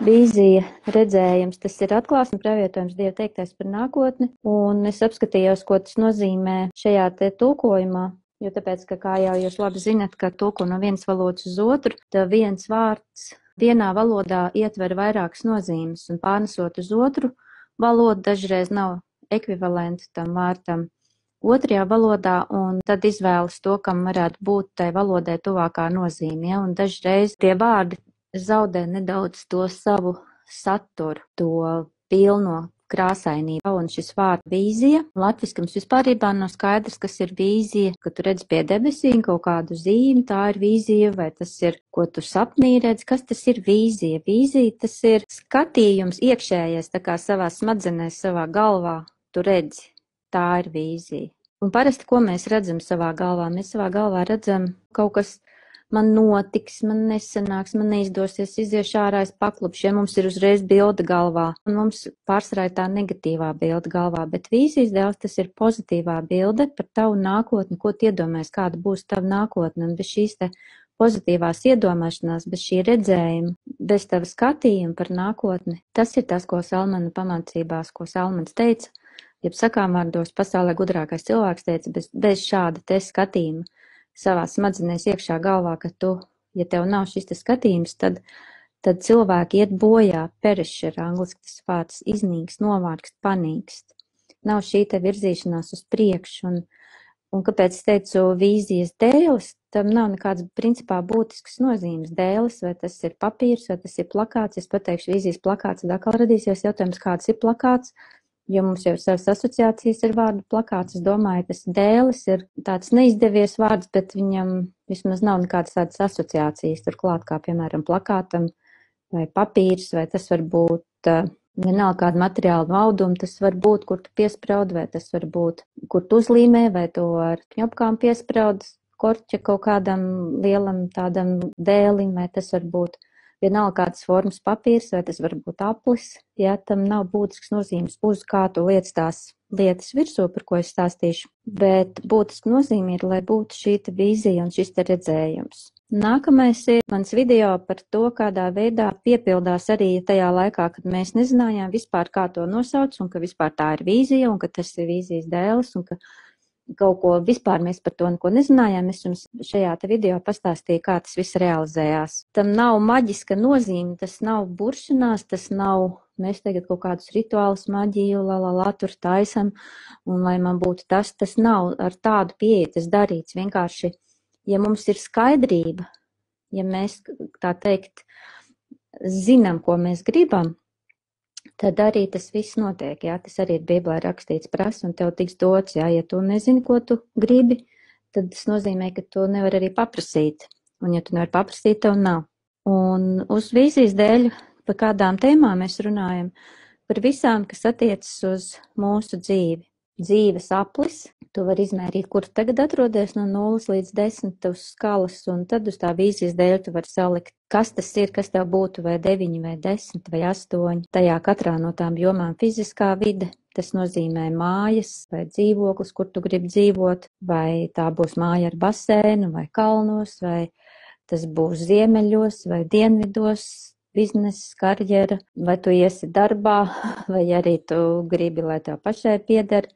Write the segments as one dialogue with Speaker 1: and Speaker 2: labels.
Speaker 1: Vīzija, redzējums, tas ir atklāsme, pravietojums Dieva teiktais par nākotni, un es apskatījos, ko tas nozīmē šajā te tulkojumā, jo tāpēc, ka kā jau jūs labi zinat, ka tulko no vienas valodas uz otru, tad viens vārds vienā valodā ietver vairākas nozīmes, un pārnesot uz otru valodu dažreiz nav ekvivalenti tam vārtam otrajā valodā, un tad izvēlas to, kam varētu būt tai valodai tuvākā nozīme, ja? Un dažreiz tie vārdi zaudē nedaudz to savu saturu, to pilno krāsainību. Un šis vārds vīzija, latviski mums vispārībā nav skaidrs, kas ir vīzija, ka tu redz pie debesīm kaut kādu zīmi, tā ir vīzija, vai tas ir, ko tu sapnī redz, kas tas ir vīzija? Vīzija, tas ir skatījums iekšējais, tā kā savā smadzenēs, savā galvā tu redzi, tā ir vīzija. Un parasti, ko mēs redzam savā galvā? Mēs savā galvā redzam kaut kas, man notiks, man nesanāks, man neizdosies, iziešu ārā, es paklupšu, ja mums ir uzreiz bilde galvā. Un mums pārsvarā ir tā negatīvā bilde galvā, bet vīzijas dēls tas ir pozitīvā bilde par tavu nākotni, ko tu iedomājies, kāda būs tava nākotne. Un bez šīs te pozitīvās iedomāšanās, bez šī redzējuma, bez tava skatījuma par nākotni, tas ir tas, ko Salmana pamācībās, ko Salmans teica, jeb sakāmvārdos pasaulē gudrākais cilvēks teica, bez šāda te skatījuma savā smadzenēs iekšā galvā, ka tu, ja tev nav šis te skatījums, tad cilvēki iet bojā, perish ir angliski tas vārds, iznīkst, novārkst, panīkst. Nav šī te virzīšanās uz priekšu, un kāpēc es teicu vīzijas dēles, tam nav nekāds principā būtisks nozīmes dēles, vai tas ir papīrs, vai tas ir plakāts, es pateikšu vīzijas plakāts, tad atkal radīsies jautājums, kāds ir plakāts, jo mums jau savas asociācijas ir vārdu plakāts. Es domāju, tas dēlis ir tāds neizdevies vārds, bet viņam vismaz nav nekādas tādas asociācijas turklāt, kā piemēram plakātam vai papīrs, vai tas var būt vienalga kāda materiāla auduma, tas var būt, kur tu piespraud, vai tas var būt, kur tu uzlīmē, vai tu ar ņopkām piespraud korķa kaut kādam lielam tādam dēlim, vai tas var būt vienalga kādas formas papīrs, vai tas var būt aplis, ja tam nav būtisks nozīmes, uz kā tu liec tās lietas virsū, par ko es stāstīšu, bet būtiski nozīme ir, lai būtu šī vīzija un šis te redzējums. Nākamais ir mans video par to, kādā veidā piepildās arī tajā laikā, kad mēs nezinājām vispār, kā to nosauc, un ka vispār tā ir vīzija, un ka tas ir vīzijas dēlis, un ka kaut ko vispār mēs par to neko nezinājām. Es jums šajā te video pastāstīju, kā tas viss realizējās. Tam nav maģiska nozīme, tas nav buršanās, tas nav, mēs tagad kaut kādus rituālus maģiju, tur taisam, un lai man būtu tas nav ar tādu pieeju tas darīts. Vienkārši, ja mums ir skaidrība, ja mēs, tā teikt, zinām, ko mēs gribam, tad arī tas viss notiek, jā, tas arī ir Bībelē rakstīts, prasa, un tev tiks dots, jā, ja tu nezini, ko tu gribi, tad tas nozīmē, ka tu nevari arī paprasīt, un ja tu nevari paprasīt, tev nav. Un uz vīzijas dēļ, par kādām tēmām mēs runājam, par visām, kas attiecas uz mūsu dzīvi. Dzīves aplis, tu vari izmērīt, kur tagad atrodies no 0 līdz 10 uz skalas, un tad uz tā vīzijas dēļ tu vari salikt, kas tas ir, kas tev būtu, vai 9, vai 10, vai 8. Tajā katrā no tām jomām fiziskā vide, tas nozīmē mājas vai dzīvoklis, kur tu gribi dzīvot, vai tā būs māja ar basēnu, vai kalnos, vai tas būs ziemeļos, vai dienvidos, biznesa, karjera, vai tu iesi darbā, vai arī tu gribi, lai tev pašai pieder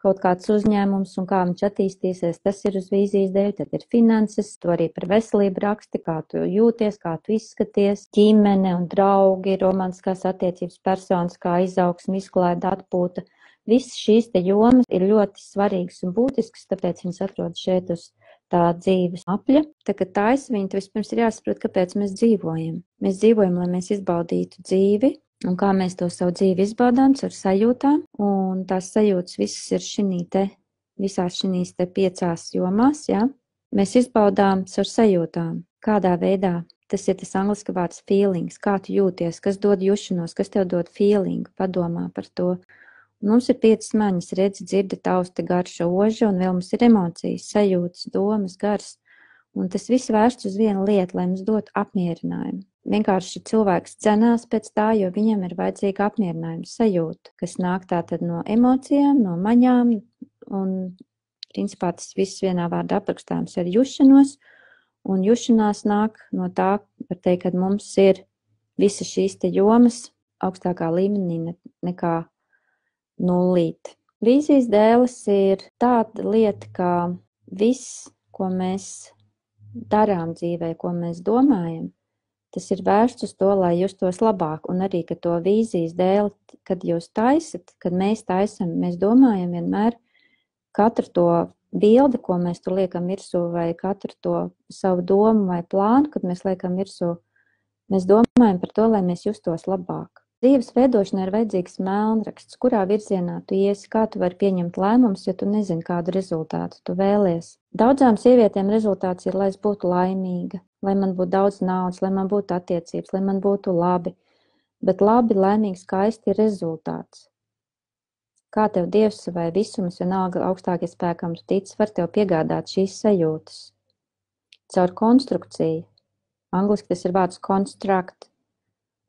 Speaker 1: kaut kāds uzņēmums un kā viņš attīstīsies, tas ir uz vīzijas dēļ, tad ir finanses, tu arī par veselību raksti, kā tu jūties, kā tu izskaties, ģimene un draugi, romantiskās attiecības, personas, kā izaugsme, izklaide, atpūta. Visas šīs te jomas ir ļoti svarīgas un būtiskas, tāpēc viņas atrodas šeit uz tā dzīves apļa. Tā, kad taisa viņu, tad vispirms ir jāsaprot, kāpēc mēs dzīvojam. Mēs dzīvojam, lai mēs izbaudītu dzīvi, un kā mēs to savu dzīvi izbaudām, ar sajūtām, un tās sajūtas visas ir visās šīs 5 jomās, jā. Mēs izbaudām ar sajūtām, kādā veidā, tas ir tas angliski vārds feelings, kā tu jūties, kas dod jušanos, kas tev dod feeling, padomā par to. Un mums ir 5 smaņas, redzi, dzirdi, tausti, garša, oža, un vēl mums ir emocijas, sajūtas, domas, gars. Un tas viss vērsts uz vienu lietu, lai mums dotu apmierinājumu. Vienkārši cilvēks cenās pēc tā, jo viņam ir vajadzīga apmierinājuma sajūta, kas nāk tātad no emocijām, no maņām, un principā tas viss vienā vārdā aprakstāms ar jušanos, un jušanās nāk no tā, var teikt, kad mums ir visas šīs te jomas augstākā līmenī nekā nullīte. Vīzijas dēles ir tāda lieta, ka viss, ko mēs darām dzīvē, ko mēs domājam, tas ir vērsts uz to, lai justos labāk, un arī, ka to vīzijas dēli, kad jūs taisat, kad mēs taisam, mēs domājam vienmēr katru to bildi, ko mēs tur liekam virsū, vai katru to savu domu vai plānu, kad mēs liekam virsū, mēs domājam par to, lai mēs justos labāk. Dzīves veidošanai ir vajadzīgs melnraksts, kurā virzienā tu iesi, kā tu vari pieņemt lēmumus, ja tu nezini, kādu rezultātu tu vēlies. Daudzām sievietēm rezultāts ir, lai es būtu laimīga, lai man būtu daudz naudas, lai man būtu attiecības, lai man būtu labi. Bet labi, laimīgi, skaisti ir rezultāts. Kā tev Dievs vai visums, vienalga augstākie spēkam tu tici, var tev piegādāt šīs sajūtas. Caur konstrukciju. Angliski tas ir vārds construct.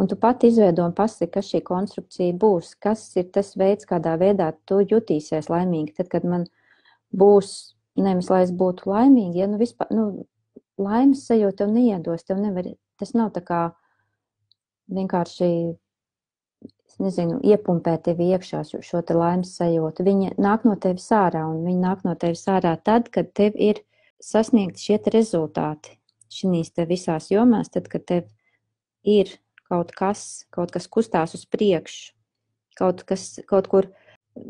Speaker 1: Un tu pati izveido un pasaki, kas šī konstrukcija būs, kas ir tas veids, kādā veidā tu jutīsies laimīgi. Tad, kad man būs, nevis lai es būtu laimīgi, ja vispār, laimes sajūta tev neiedos, tev nevar, tas nav tā kā vienkārši, iepumpēt tevi iekšā šo te laimes sajūtu. Viņa nāk no tevis ārā, un viņa nāk no tevis ārā tad, kad tev ir sasniegti šie te rezultāti. Šīs te visās jomās, tad, kad tev ir kaut kas kustās uz priekšu, kaut kur,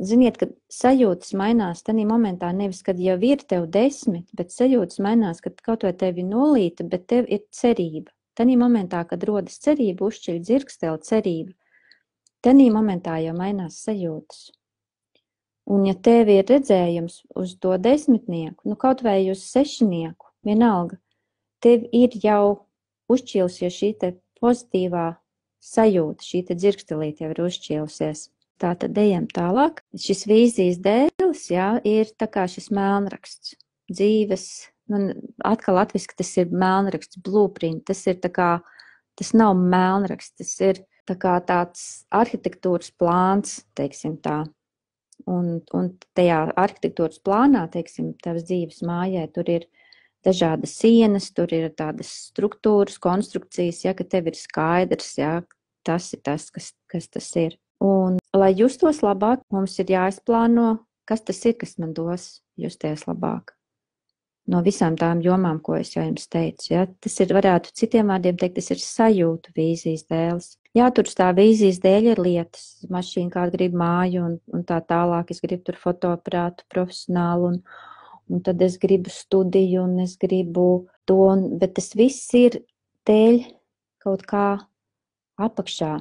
Speaker 1: ziniet, kad sajūtas mainās tanī momentā, nevis, kad jau ir tev 10, bet sajūtas mainās, kad kaut vai tevi nolīta, bet tev ir cerība. Tanī momentā, kad rodas cerība, uzšķiļ dzirksteli cerība, tanī momentā jau mainās sajūtas. Un ja tev ir redzējums uz to 10, kaut vai uz 6, vienalga, tev ir jau uzšķīlusies šī te pozitīvā sajūta, šī te dzirkstelīte jau ir uzšķīlusies. Tā tad ejam tālāk. Šis vīzijas dēlis, ir tā kā šis melnraksts. Dzīves, atkal latviski tas ir melnraksts, blueprint, tas ir tā kā, tas nav melnraksts, tas ir tā kā tāds arhitektūras plāns, teiksim tā. Un tajā arhitektūras plānā, teiksim, tavas dzīves mājai, tur ir dažādas sienas, tur ir tādas struktūras, konstrukcijas, ka tev ir skaidrs, tas ir tas, kas tas ir. Un, lai justos labāk, mums ir jāizplāno, kas tas ir, kas man dos justies labāk. No visām tām jomām, ko es jau jums teicu. Tas ir, varētu citiem vārdiem teikt, tas ir sajūtu vīzijas dēlis. Tur tā vīzijas dēļ ir lietas, mašīna kāda grib māju un tā tālāk, es gribu tur fotoaparātu profesionālu un tad es gribu studiju, un es gribu to, bet tas viss ir dēļ kaut kā apakšā.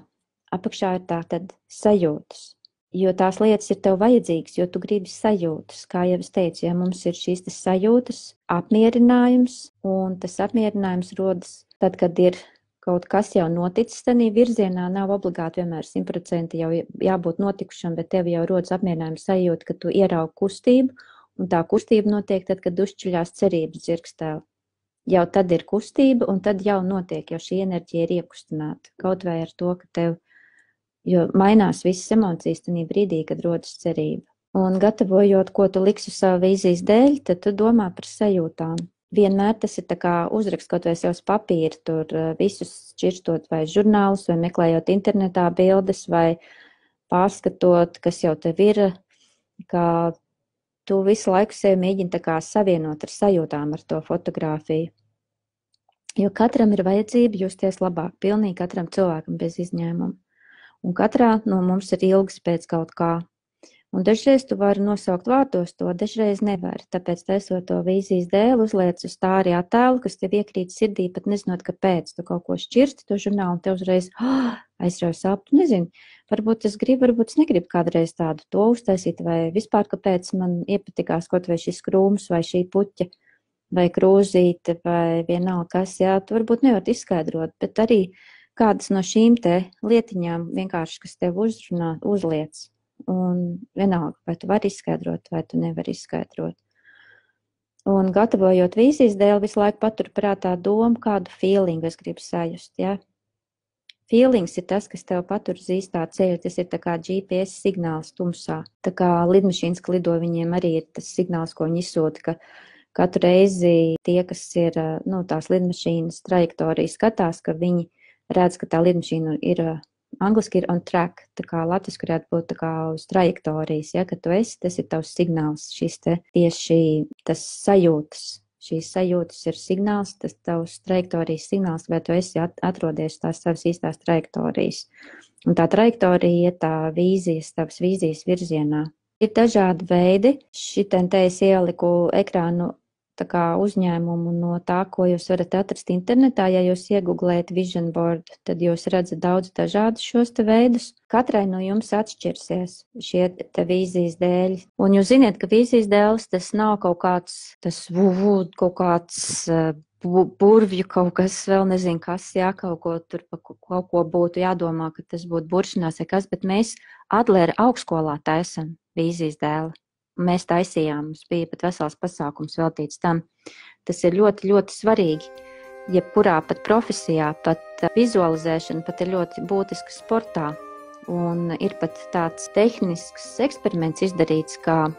Speaker 1: Apakšā ir tā tad sajūtas, jo tās lietas ir tev vajadzīgas, jo tu gribi sajūtas. Kā jau es teicu, mums ir šīs sajūtas, apmierinājums, un tas apmierinājums rodas tad, kad ir kaut kas jau noticis tanī virzienā, nav obligāti vienmēr 100% jau jābūt notikušam, bet tev jau rodas apmierinājums sajūta, ka tu ieraugi kustību, un tā kustība notiek tad, kad uzšķiļās cerības dzirkstēli. Jau tad ir kustība, un tad jau notiek, jo šī enerģija ir iekustināta. Kaut vai ar to, ka tev, jo mainās visas emocijas tanī brīdī, kad rodas cerība. Un gatavojot, ko tu liksi uz savu vīzijas dēļ, tad tu domā par sajūtām. Vienmēr tas ir tā kā uzrakst kaut vai sev uz papīra, tur visus šķirstot vai žurnālus, vai meklējot internetā bildes, vai pārskatot, kas jau tev ir, kā tu visu laiku sevi mēģini tā kā savienot ar sajūtām, ar to fotogrāfiju. Jo katram ir vajadzība justies labāk, pilnīgi katram cilvēkam bez izņēmuma. Un katrā no mums ir ilgas pēc kaut kā. Un dažreiz tu vari nosaukt vārdos to, dažreiz nevari. Tāpēc taisot to vīzijas dēli, uzliec uz tā arī attēlu, kas tev iekrīt sirdī, pat nezinot, kāpēc. Tu kaut ko šķirsti to žurnālu un te uzreiz aizrauj sāptu. Nezinu, varbūt es gribu, varbūt es negribu kādreiz tādu to uztaisīt, vai vispār kāpēc man iepatikās kaut vai šis krūms, vai šī puķa, vai krūzīte, vai vienalga kas, tu varbūt nevar izskaidrot, bet arī kādas no šīm te lietiņām vienkārši, kas tev uzrunā, uzliec. Un vienalga, vai tu vari izskaidrot, vai tu nevari izskaidrot. Un gatavojot vīzijas dēļ, visu laiku patur prātā domu, kādu feelingu es gribu sajust, Feelings ir tas, kas tev patur uz īstā ceļa, tas ir tā kā GPS signāls tumsā. Tā kā lidmašīnas, ka lido, viņiem arī ir tas signāls, ko viņi izsūta, ka katru reizi tie, kas ir, tās lidmašīnas trajektorijas skatās, ka viņi redz, ka tā lidmašīna ir angliski ir on track, tā kā latviski varētu būt tā kā uz trajektorijas, ja, ka tu esi, tas ir tavs signāls, šis te tieši tas sajūtas. Šīs sajūtas ir signāls, tas tavs trajektorijas signāls, vai tu esi atrodies tās savas īstās trajektorijas. Un tā trajektorija ir tā vīzijas, tavas vīzijas virzienā. Ir dažādi veidi. Šitien te es ieliku ekrānu tā kā uzņēmumu no tā, ko jūs varat atrast internetā. Ja jūs iegooglējat Vision Board, tad jūs redzat daudz dažādus šos te veidus. Katrai no jums atšķirsies šie te vīzijas dēļi. Un jūs ziniet, ka vīzijas dēļas tas nav kaut kāds, kaut kāds burvju, kaut kas vēl nezinu kas, jā, kaut ko būtu jādomā, ka tas būtu buršanās vai kas, bet mēs Adlera augstskolā taisam vīzijas dēli. Mēs taisījām, mums bija pat vesels pasākums veltīts tam. Tas ir ļoti, ļoti svarīgi. Jebkurā pat profesijā, pat vizualizēšana pat ir ļoti būtiska sportā. Un ir pat tāds tehnisks eksperiments izdarīts, kā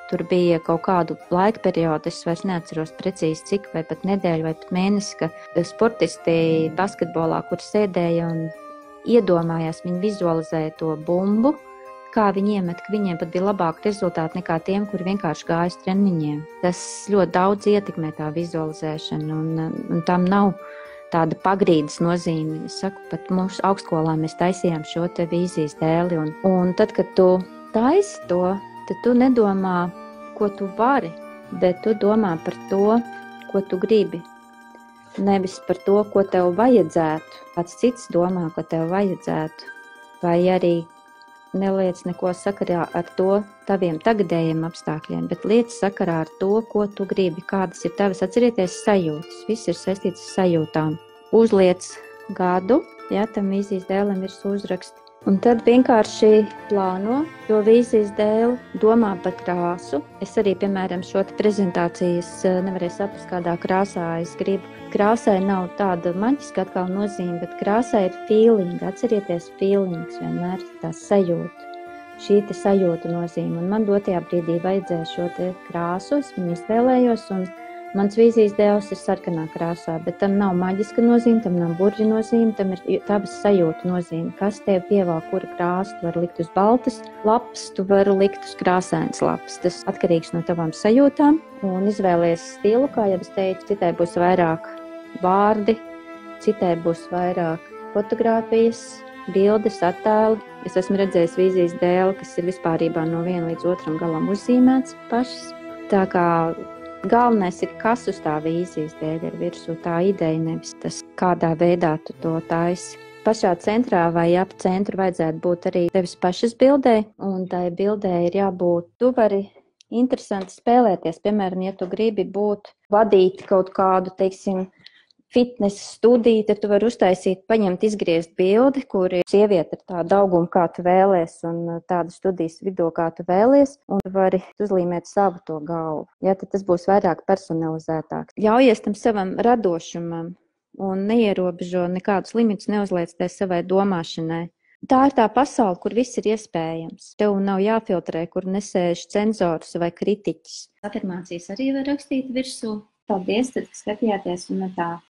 Speaker 1: tur bija kaut kādu laika periodu, es vairs neatceros precīzi cik, vai pat nedēļu, vai pat mēnesi, ka sportisti basketbolā, kur sēdēja un iedomājās, viņi vizualizēja to bumbu, kā viņi iemet, ka viņiem pat bija labāki rezultāti nekā tiem, kuri vienkārši gāja uz treniņiem. Tas ļoti daudz ietekmē tā vizualizēšana, un tam nav tāda pagrīdes nozīme. Es saku, pat mūsu augstskolā mēs taisījām šo te vīzijas dēli, un tad, kad tu taisi to, tad tu nedomā, ko tu vari, bet tu domā par to, ko tu gribi. Nevis par to, ko tev vajadzētu. Kāds cits domā, ko tev vajadzētu. Vai arī neliec neko sakarā ar to taviem tagadējiem apstākļiem, bet liec sakarā ar to, ko tu gribi, kādas ir tavas, atcerieties, sajūtas. Viss ir saistīts ar sajūtām. Uzliec gadu, ja tam vīzijas dēlim ir uzraksti. Un tad vienkārši plāno to vīzijas dēli, domā par krāsu. Es arī, piemēram, šo prezentācijas nevarēju saprast, kādā krāsā es gribu. Krāsai nav tāda maģiska atkal nozīme, bet krāsai ir feeling. Atcerieties, feelings vienmēr tā sajūta. Šī te sajūta nozīme. Un man dotajā brīdī vajadzēja šo te krāsu, es viņu izvēlējos, un mans vīzijas dēls ir sarkanā krāsā, bet tam nav maģiska nozīme, tam nav burģa nozīme, tam ir tavas sajūta nozīme. Kas tev pievēl, kura krāsa, tu vari likt uz baltas lapas, tu vari likt uz krāsainas lapas. Tas atkarīgs no tavām sajūtām, un izvēlies stilu, kā jau es teicu, citai būs vairāk vārdi, citai būs vairāk fotogrāfijas, bildes, attēli. Es esmu redzējis vīzijas dēli, kas ir vispārībā no viena līdz otram galam uzzīmēts pašas. Tā kā galvenais ir, kas uz tā vīzijas dēļ ir virsū, tā ideja, nevis tas, kādā veidā tu to taisi. Pašā centrā vai ap centru vajadzētu būt arī tevis pašas bildē, un tai bildē ir jābūt, tu vari interesanti spēlēties. Piemēram, ja tu gribi vadīt kaut kādu, teiksim, fitness studiju, tad tu vari uztaisīt, paņemt, izgriezt bildi, kur ir sieviete ar tādu augumu, kā tu vēlies, un tādu studijas vidū, kā tu vēlies, un tu vari uzlīmēt savu to galvu. Ja, tad tas būs vairāk personalizētāk. Ļaujies tam savam radošumam un neierobežo nekādus limitus, neuzliec tai savai domāšanai. Tā ir tā pasaule, kur viss ir iespējams. Tev nav jāfiltrē, kur nesēž cenzors vai kritiķis. Afirmācijas arī var rakstīt virsū. Paldies, tad skatījāties un tā.